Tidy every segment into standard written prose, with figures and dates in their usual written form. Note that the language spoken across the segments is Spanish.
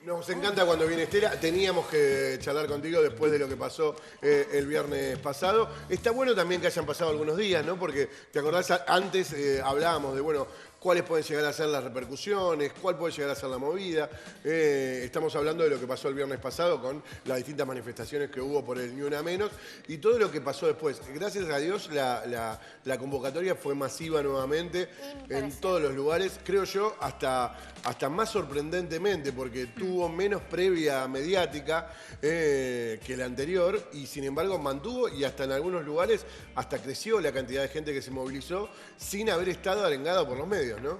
Nos encanta cuando viene Estela. Teníamos que charlar contigo después de lo que pasó el viernes pasado. Está bueno también que hayan pasado algunos días, ¿no? Porque, ¿te acordás? Antes hablábamos de, bueno, cuáles pueden llegar a ser las repercusiones, cuál puede llegar a ser la movida. Estamos hablando de lo que pasó el viernes pasado con las distintas manifestaciones que hubo por el Ni Una Menos y todo lo que pasó después. Gracias a Dios la convocatoria fue masiva nuevamente en todos los lugares. Creo yo hasta más sorprendentemente porque tuvo menos previa mediática que la anterior y sin embargo mantuvo y hasta en algunos lugares hasta creció la cantidad de gente que se movilizó sin haber estado arengado por los medios, ¿no?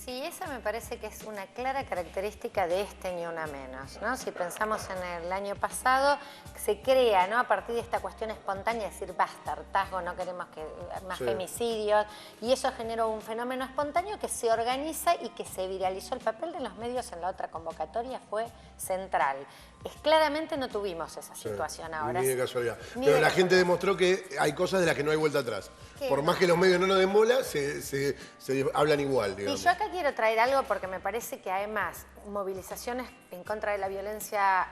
Sí, esa me parece que es una clara característica de este Ni Una Menos, ¿no? Si pensamos en el año pasado, se crea, ¿no? A partir de esta cuestión espontánea, decir basta, hartazgo, no queremos que más femicidios, y eso generó un fenómeno espontáneo que se organiza y que se viralizó. El papel de los medios en la otra convocatoria fue central. Claramente no tuvimos esa situación ahora. Ni de casualidad. Pero la gente demostró que hay cosas de las que no hay vuelta atrás. Por más que los medios no nos den bola, se hablan igual, digamos. Y yo acá quiero traer algo porque me parece que además movilizaciones en contra de la violencia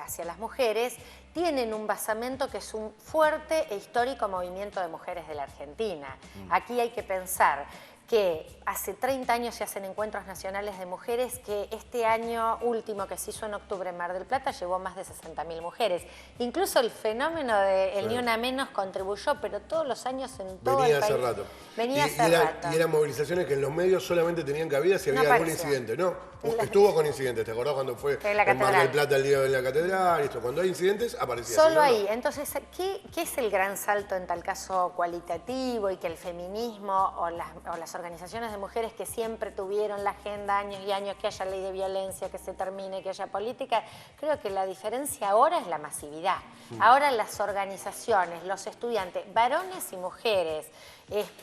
hacia las mujeres tienen un basamento que es un fuerte e histórico movimiento de mujeres de la Argentina. Aquí hay que pensar que hace 30 años se hacen encuentros nacionales de mujeres, que este año último que se hizo en octubre en Mar del Plata llevó más de 60.000 mujeres. Incluso el fenómeno del Ni Una Menos contribuyó, pero todos los años en todo el país. Hace rato. Venía hace rato. Y eran movilizaciones que en los medios solamente tenían cabida si había algún incidente, ¿no? Estuvo con incidentes, ¿te acordás cuando fue en Mar del Plata el día de la catedral? Cuando hay incidentes, aparecía. Solo ahí. Entonces, ¿qué es el gran salto en tal caso cualitativo y que el feminismo o las organizaciones de mujeres que siempre tuvieron la agenda años y años, que haya ley de violencia, que se termine, que haya política? Creo que la diferencia ahora es la masividad. Ahora las organizaciones, los estudiantes, varones y mujeres,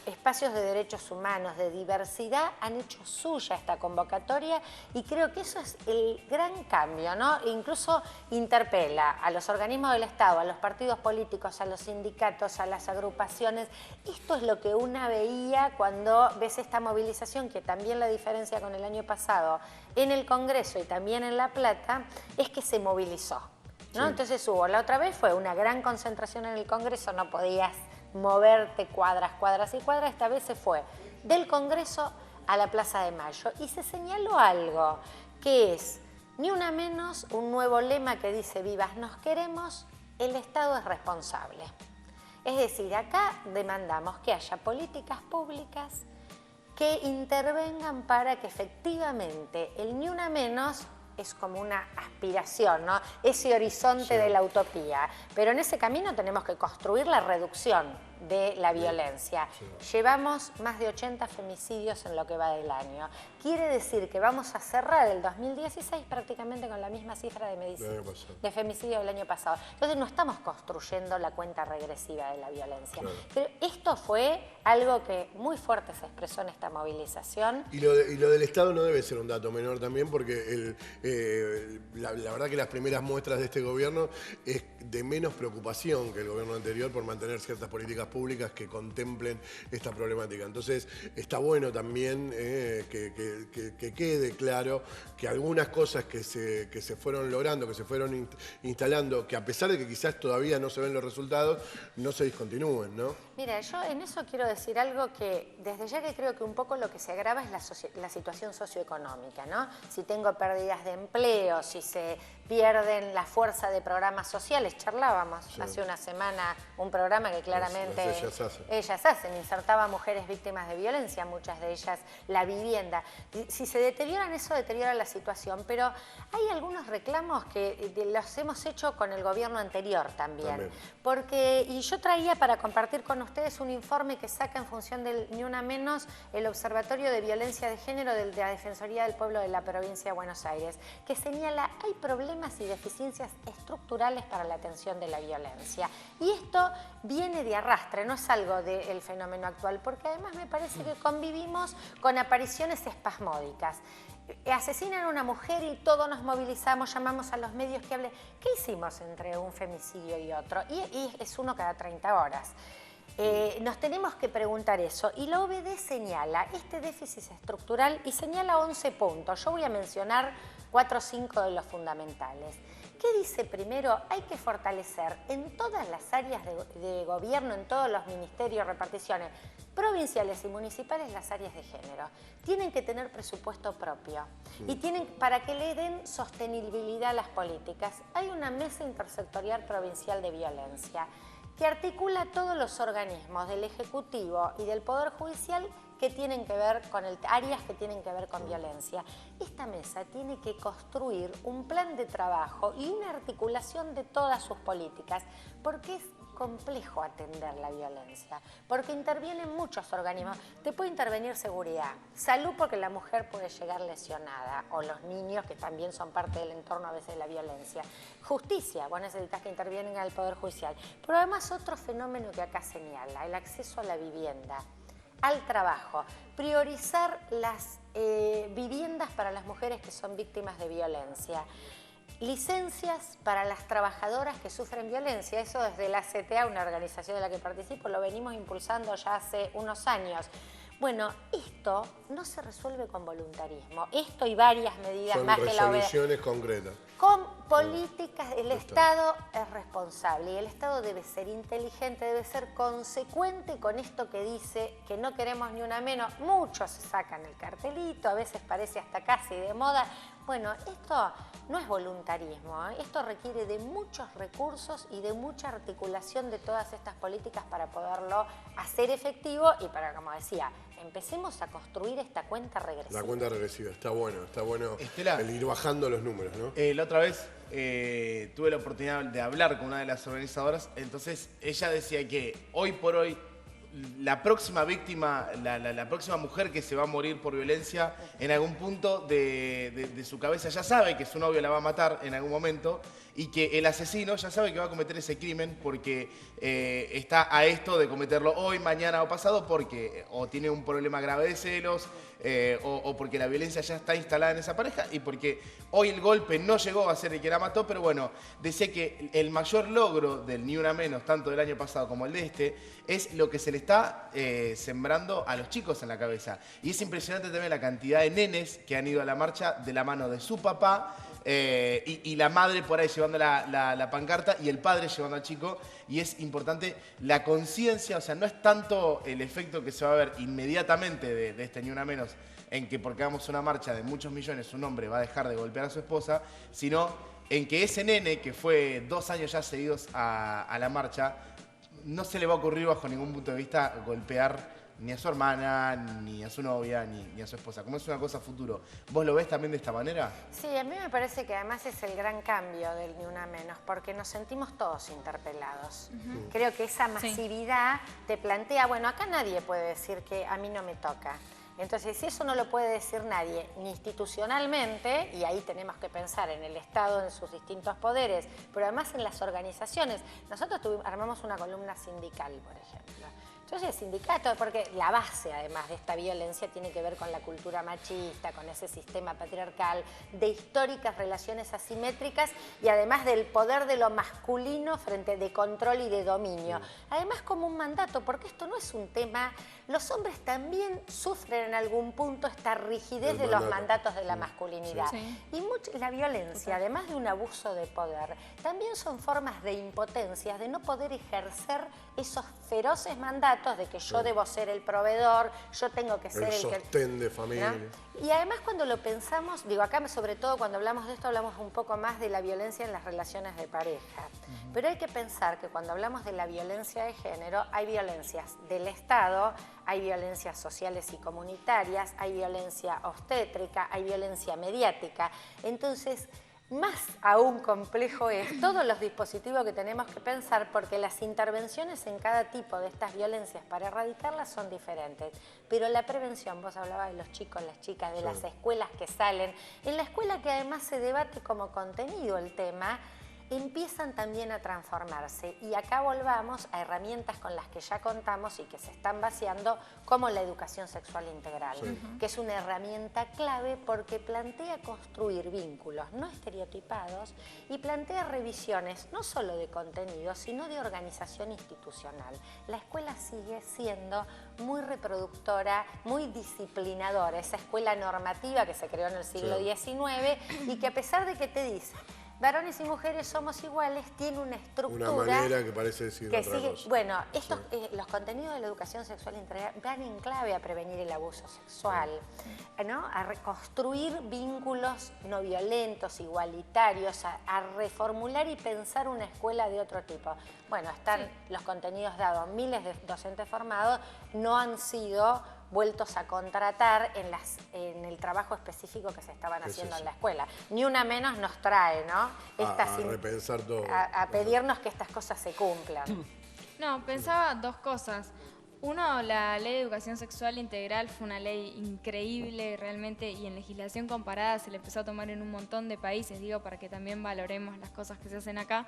espacios de derechos humanos, de diversidad, han hecho suya esta convocatoria y creo que eso es el gran cambio, ¿no? E incluso interpela a los organismos del Estado, a los partidos políticos, a los sindicatos, a las agrupaciones. Esto es lo que una veía cuando ves esta movilización, que también la diferencia con el año pasado en el Congreso y también en La Plata es que se movilizó, ¿no? Entonces la otra vez fue una gran concentración en el Congreso, no podías moverte cuadras y cuadras. Esta vez se fue del Congreso a la Plaza de Mayo y se señaló algo que es Ni Una Menos, un nuevo lema que dice vivas nos queremos, el Estado es responsable. Es decir, acá demandamos que haya políticas públicas que intervengan para que efectivamente el Ni Una Menos es como una aspiración, ¿no? Ese horizonte de la utopía. Pero en ese camino tenemos que construir la reducción de la violencia. Llevamos más de 80 femicidios en lo que va del año. Quiere decir que vamos a cerrar el 2016 prácticamente con la misma cifra de femicidios del año pasado. Entonces no estamos construyendo la cuenta regresiva de la violencia. Pero esto fue algo que muy fuerte se expresó en esta movilización. Y lo del Estado no debe ser un dato menor también porque la verdad que las primeras muestras de este gobierno es de menos preocupación que el gobierno anterior por mantener ciertas políticas públicas que contemplen esta problemática. Entonces está bueno también que quede claro que algunas cosas que se fueron logrando, que se fueron instalando, que a pesar de que quizás todavía no se ven los resultados, no se discontinúen, ¿no? Mira, yo en eso quiero decir algo que desde ya que creo que un poco lo que se agrava es la situación socioeconómica, ¿no? Si tengo pérdidas de empleo, si se pierden la fuerza de programas sociales. Charlábamos hace una semana un programa que claramente ellas hacen, insertaba a mujeres víctimas de violencia, muchas de ellas la vivienda. Si se deterioran, eso deteriora la situación, pero hay algunos reclamos que los hemos hecho con el gobierno anterior también. Y yo traía para compartir con ustedes un informe que saca en función del Ni Una Menos el Observatorio de Violencia de Género de la Defensoría del Pueblo de la Provincia de Buenos Aires, que señala hay problemas y deficiencias estructurales para la atención de la violencia. Y esto viene de arrastre, no es algo del fenómeno actual, porque además me parece que convivimos con apariciones espasmódicas. Asesinan a una mujer y todos nos movilizamos, llamamos a los medios que hablen. ¿Qué hicimos entre un femicidio y otro? Y es uno cada 30 horas. Nos tenemos que preguntar eso. Y la OBD señala este déficit estructural y señala 11 puntos. Yo voy a mencionar 4 o 5 de los fundamentales. ¿Qué dice primero? Hay que fortalecer en todas las áreas de gobierno, en todos los ministerios, reparticiones provinciales y municipales, las áreas de género. Tienen que tener presupuesto propio y tienen para que le den sostenibilidad a las políticas. Hay una mesa intersectorial provincial de violencia que articula todos los organismos del Ejecutivo y del Poder Judicial que tienen que ver con áreas que tienen que ver con violencia. Esta mesa tiene que construir un plan de trabajo y una articulación de todas sus políticas, porque es complejo atender la violencia, porque intervienen muchos organismos. Te puede intervenir seguridad, salud porque la mujer puede llegar lesionada, o los niños que también son parte del entorno a veces de la violencia. Justicia, vos necesitas que intervienen al Poder Judicial. Pero además otro fenómeno que acá señala, el acceso a la vivienda, al trabajo, priorizar las viviendas para las mujeres que son víctimas de violencia. Licencias para las trabajadoras que sufren violencia, eso desde la CTA, una organización de la que participo, lo venimos impulsando ya hace unos años. Bueno, esto no se resuelve con voluntarismo, esto y varias medidas son más que la OEA. resoluciones concretas. Con políticas, el Estado es responsable y el Estado debe ser inteligente, debe ser consecuente con esto que dice que no queremos ni una menos. Muchos se sacan el cartelito, a veces parece hasta casi de moda. Bueno, esto no es voluntarismo, ¿eh? Esto requiere de muchos recursos y de mucha articulación de todas estas políticas para poderlo hacer efectivo y para, como decía, empecemos a construir esta cuenta regresiva. La cuenta regresiva, está bueno Estela, el ir bajando los números, ¿no? La otra vez tuve la oportunidad de hablar con una de las organizadoras, entonces ella decía que hoy por hoy la próxima víctima, la próxima mujer que se va a morir por violencia, en algún punto de su cabeza ya sabe que su novio la va a matar en algún momento y que el asesino ya sabe que va a cometer ese crimen porque está a esto de cometerlo hoy, mañana o pasado porque o tiene un problema grave de celos o porque la violencia ya está instalada en esa pareja y porque hoy el golpe no llegó a ser el que la mató, pero bueno, decía que el mayor logro del Ni Una Menos, tanto del año pasado como el de este, es lo que se le está sembrando a los chicos en la cabeza. Y es impresionante también la cantidad de nenes que han ido a la marcha de la mano de su papá y la madre por ahí llevando la pancarta y el padre llevando al chico. Y es importante la conciencia, o sea, no es tanto el efecto que se va a ver inmediatamente de este Ni Una Menos, en que porque hagamos una marcha de muchos millones un hombre va a dejar de golpear a su esposa, sino en que ese nene que fue 2 años ya seguidos a la marcha, no se le va a ocurrir bajo ningún punto de vista golpear ni a su hermana, ni a su novia, ni a su esposa. Como es una cosa futuro. ¿Vos lo ves también de esta manera? Sí, a mí me parece que además es el gran cambio del Ni Una Menos, porque nos sentimos todos interpelados. Creo que esa masividad te plantea, bueno, acá nadie puede decir que a mí no me toca. Entonces, si eso no lo puede decir nadie, ni institucionalmente, y ahí tenemos que pensar en el Estado, en sus distintos poderes, pero además en las organizaciones. Nosotros armamos una columna sindical, por ejemplo. Entonces, el sindicato, porque la base, además de esta violencia, tiene que ver con la cultura machista, con ese sistema patriarcal, de históricas relaciones asimétricas y además del poder de lo masculino frente de control y de dominio. Además, como un mandato, porque esto no es un tema... Los hombres también sufren en algún punto esta rigidez de los mandatos de la masculinidad. Sí. Y la violencia, además de un abuso de poder, también son formas de impotencia, de no poder ejercer esos feroces mandatos de que yo debo ser el proveedor, yo tengo que ser el sostén de familia. ¿no? Y además cuando lo pensamos, digo acá sobre todo cuando hablamos de esto hablamos un poco más de la violencia en las relaciones de pareja. Pero hay que pensar que cuando hablamos de la violencia de género hay violencias del Estado, hay violencias sociales y comunitarias, hay violencia obstétrica, hay violencia mediática. Entonces, más aún complejo es todos los dispositivos que tenemos que pensar porque las intervenciones en cada tipo de estas violencias para erradicarlas son diferentes. Pero la prevención, vos hablabas de los chicos, las chicas, de las escuelas que salen, en la escuela que además se debate como contenido el tema, empiezan también a transformarse. Y acá volvamos a herramientas con las que ya contamos y que se están vaciando, como la educación sexual integral, que es una herramienta clave porque plantea construir vínculos no estereotipados y plantea revisiones no solo de contenido, sino de organización institucional. La escuela sigue siendo muy reproductora, muy disciplinadora, esa escuela normativa que se creó en el siglo XIX y que, a pesar de que te dice varones y mujeres somos iguales, tiene una estructura... Una manera que parece decir que otra sigue, cosa. bueno, los contenidos de la educación sexual integral van en clave a prevenir el abuso sexual, ¿no? A reconstruir vínculos no violentos, igualitarios, a reformular y pensar una escuela de otro tipo. Bueno, están los contenidos dados, miles de docentes formados no han sido vueltos a contratar en el trabajo específico que se estaban haciendo en la escuela. Ni una menos nos trae, ¿no? A repensar todo. A pedirnos que estas cosas se cumplan. No, pensaba dos cosas. Uno, la Ley de Educación Sexual Integral fue una ley increíble realmente, y en legislación comparada se le empezó a tomar en un montón de países, digo, para que también valoremos las cosas que se hacen acá.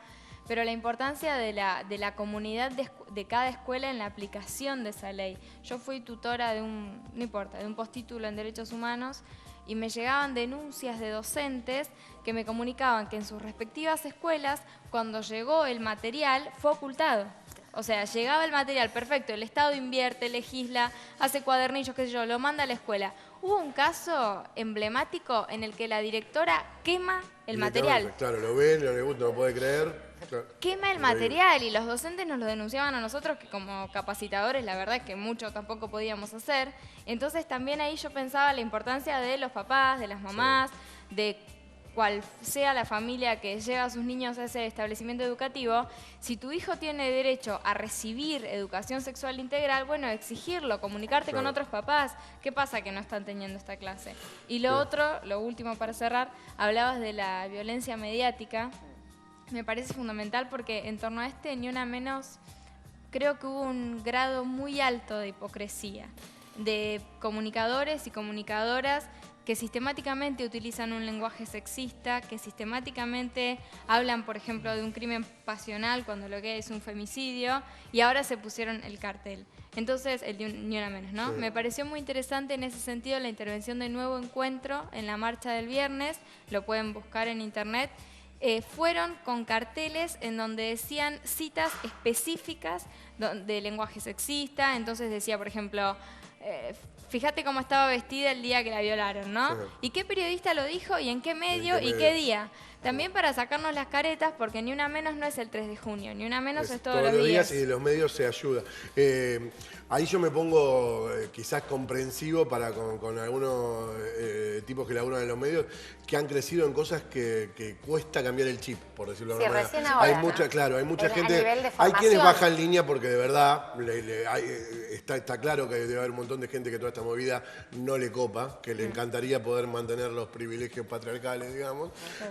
Pero la importancia de la comunidad de cada escuela en la aplicación de esa ley. Yo fui tutora de un postítulo en Derechos Humanos, y me llegaban denuncias de docentes que me comunicaban que en sus respectivas escuelas, cuando llegó el material, fue ocultado. O sea, llegaba el material, perfecto, el Estado invierte, legisla, hace cuadernillos, qué sé yo, lo manda a la escuela. Hubo un caso emblemático en el que la directora quema el material. Claro, lo ve, no le gusta, no puede creer. Claro. Quema el material, y los docentes nos lo denunciaban a nosotros, que como capacitadores la verdad es que mucho tampoco podíamos hacer. Entonces también ahí yo pensaba la importancia de los papás, de las mamás, de cual sea la familia que lleva a sus niños a ese establecimiento educativo. Si tu hijo tiene derecho a recibir educación sexual integral, bueno, exigirlo, comunicarte con otros papás. ¿Qué pasa que no están teniendo esta clase? Y lo otro, lo último para cerrar, hablabas de la violencia mediática. Me parece fundamental porque en torno a ni una menos, creo que hubo un grado muy alto de hipocresía de comunicadores y comunicadoras que sistemáticamente utilizan un lenguaje sexista, que sistemáticamente hablan, por ejemplo, de un crimen pasional cuando lo que es un femicidio, y ahora se pusieron el cartel. Entonces, el de ni una menos, ¿no? Sí. Me pareció muy interesante en ese sentido la intervención de Nuevo Encuentro en la marcha del viernes, lo pueden buscar en internet. Fueron con carteles en donde decían citas específicas de lenguaje sexista. Entonces decía, por ejemplo, fíjate cómo estaba vestida el día que la violaron, ¿no? Sí. ¿Y qué periodista lo dijo? ¿Y en qué medio? ¿Y qué día? También para sacarnos las caretas, porque ni una menos no es el 3 de junio, ni una menos es todos los días. Y los medios se ayudan. Ahí yo me pongo quizás comprensivo con algunos tipos que laburan en los medios, que han crecido en cosas que cuesta cambiar el chip, por decirlo de alguna manera. Recién ahora, hay mucha, ¿no? Claro, hay mucha gente. A nivel de Hay formación. quienes bajan línea porque de verdad está claro que debe haber un montón de gente que toda esta movida no le copa, que le encantaría poder mantener los privilegios patriarcales, digamos.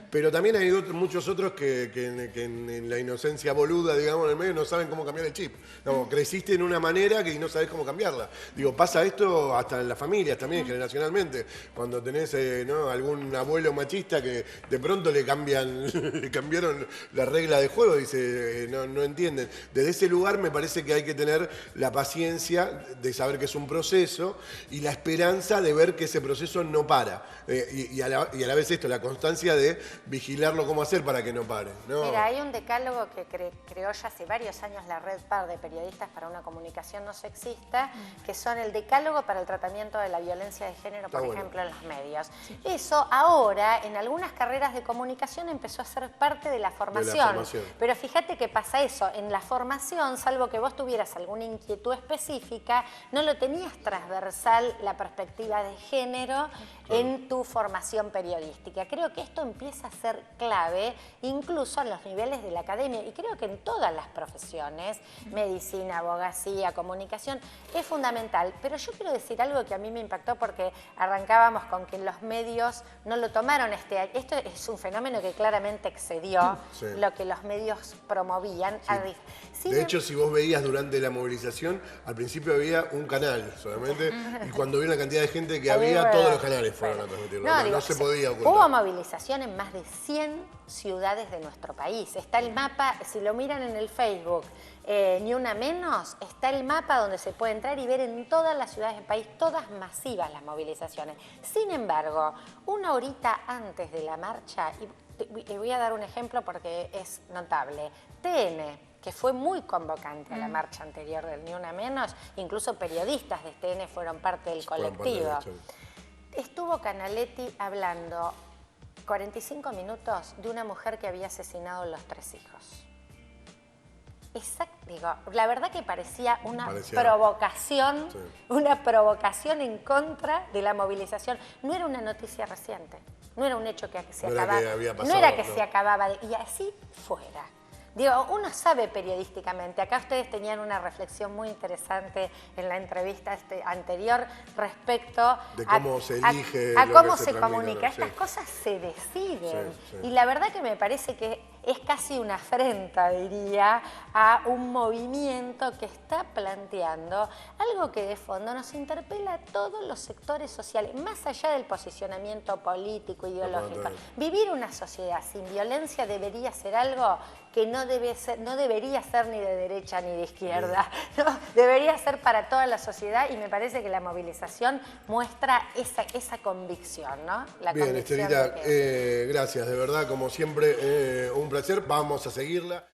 Pero también hay muchos otros que en la inocencia boluda, digamos, en el medio no saben cómo cambiar el chip. No, creciste en una manera que no sabes cómo cambiarla. Digo, pasa esto hasta en las familias también, generacionalmente. Cuando tenés algún abuelo machista que de pronto le cambiaron la regla de juego, dice, no entienden. Desde ese lugar me parece que hay que tener la paciencia de saber que es un proceso y la esperanza de ver que ese proceso no para. Y a la vez esto, la constancia de vigilarlo cómo hacer para que no pare, ¿no? Mira, hay un decálogo que creó ya hace varios años la Red PAR de Periodistas para una Comunicación No Sexista, que son el decálogo para el tratamiento de la violencia de género, por ejemplo, en los medios. Sí. Eso ahora, en algunas carreras de comunicación, empezó a ser parte de la formación. Pero fíjate que pasa eso, en la formación, salvo que vos tuvieras alguna inquietud específica, no lo tenías transversal la perspectiva de género en tu formación periodística. Creo que esto empieza a ser clave, incluso a los niveles de la academia, y creo que en todas las profesiones, medicina, abogacía, comunicación, es fundamental. Pero yo quiero decir algo que a mí me impactó, porque arrancábamos con que los medios no lo tomaron este año. Esto es un fenómeno que claramente excedió lo que los medios promovían. Sí. De hecho, si vos veías durante la movilización, al principio había un canal solamente, y cuando vi la cantidad de gente que había, todos los canales fueron a transmitirlo. No se podía ocultar. Hubo movilización en más de 100 ciudades de nuestro país. Está el mapa, si lo miran en el Facebook, Ni Una Menos, está el mapa donde se puede entrar y ver en todas las ciudades del país, todas masivas las movilizaciones. Sin embargo, una horita antes de la marcha, y voy a dar un ejemplo porque es notable, TN, que fue muy convocante a la marcha anterior del Ni Una Menos, incluso periodistas de TN fueron parte del colectivo. Estuvo Canaletti hablando 45 minutos de una mujer que había asesinado a los 3 hijos. Digo, la verdad que parecía una provocación, una provocación en contra de la movilización. No era una noticia reciente, no era un hecho que se acababa, no era que se acababa de... Y así fuera. Digo, uno sabe periodísticamente, acá ustedes tenían una reflexión muy interesante en la entrevista anterior respecto de cómo se elige, a cómo se comunica. Estas cosas se deciden. Y la verdad que me parece que es casi una afrenta, diría, a un movimiento que está planteando algo que de fondo nos interpela a todos los sectores sociales, más allá del posicionamiento político, ideológico. Vivir una sociedad sin violencia debería ser algo que no debería ser ni de derecha ni de izquierda, ¿no? Debería ser para toda la sociedad y me parece que la movilización muestra esa convicción, ¿no? La Bien, convicción Estelita, gracias, de verdad, como siempre, un placer, vamos a seguirla.